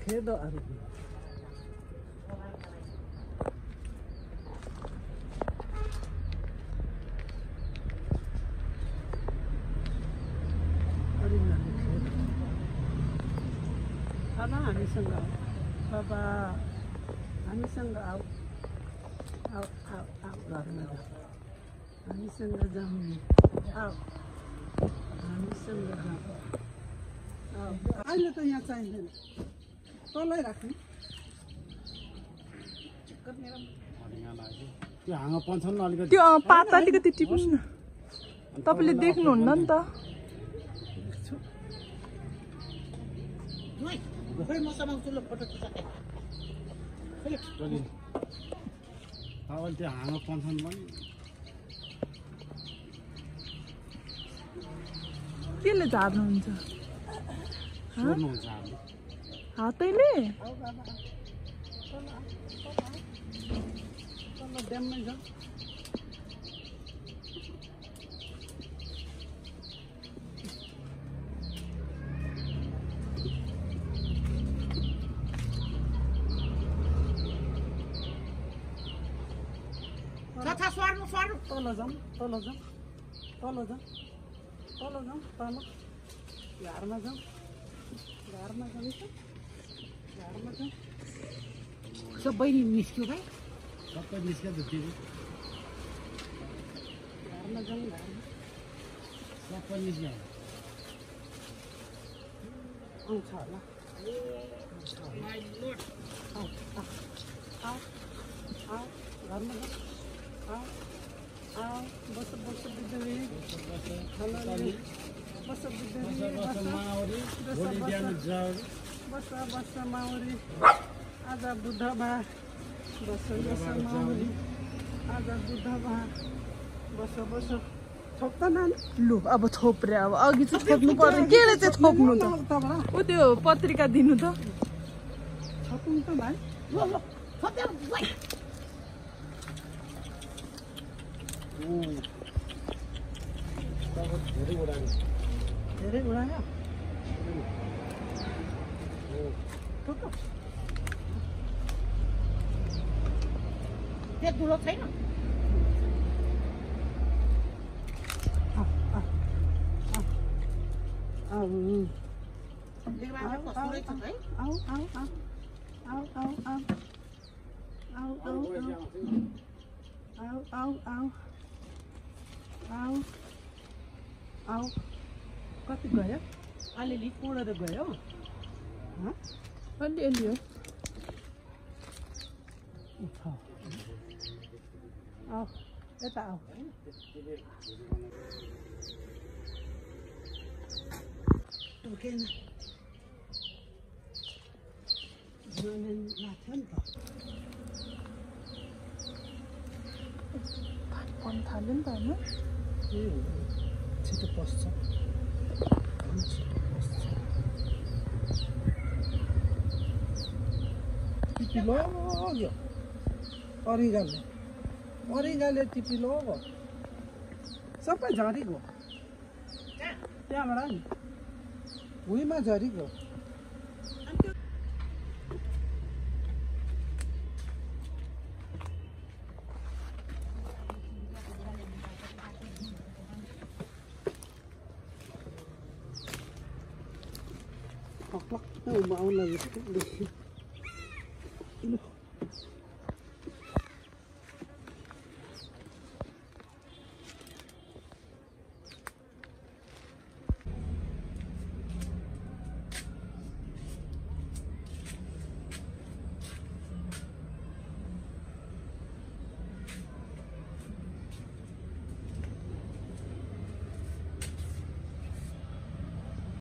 खेद अरे हामीसँग बाबा हामीसँग आऊ आऊ आऊ आऊ घरमा जाऊ हामीसँग जाऊ आऊ हामीसँग जाऊ आऊ अहिले त यहाँ चाहिँदैन तलै राख्नु त्यो हाँगा पन्छ नि अलिकति त्यो पात अलिकति टिप्नुहोस् न तपाईँले देख्नुहुन्न नि त खोइ मसँग चुलो फोटो खिचाए तपाईँले त्यो हाँगा पन्छन् पनि केले झार्नुहुन्छ सोध्नुहुन्छ हामीले हातैले आऊ बाबा तल ड्याममै जाऊ तल जाऊँ तल जाऊँ तल जाऊँ तल जाऊँ तल घरमा जाऊँ घरमा जाऊँ घरमा जाऊँ सबै निस्क्यो भाइ सबै निस्क्यो त त्यो घरमा जाऊँ घरमा सबै निस्क्यो आउँछ होला आऊ आऊ आऊ घरमा जाऊँ आऊ आऊ बस बस बिजुली बस बिजुली बस बस माउरी आज बुधबा बस बस माउरी आज बुधबा बस बस छोप्छ नानी लु अब छोप्रे अब अघि चाहिँ छोप्नु पर्यो केले चाहिँ छोप्नु त ऊ त्यो पत्रिका दिनु त छोप्नु त भाइ धेरै उडायो त्यो दुलो छैन आऊ कति गयो अलिअलि पोडेर गयो अलिअलि हो आऊ यता आऊ टोकेन जमेन लाग्थ्यो नि त पानी थाल्यो नि त होइन छिटो पस्छ टिपी लग्यो अरिगाले टिपी लग्यो सबै झरीको त्यहाँबाट नि भुइँमा झरीको Maklak na umaon lang ito.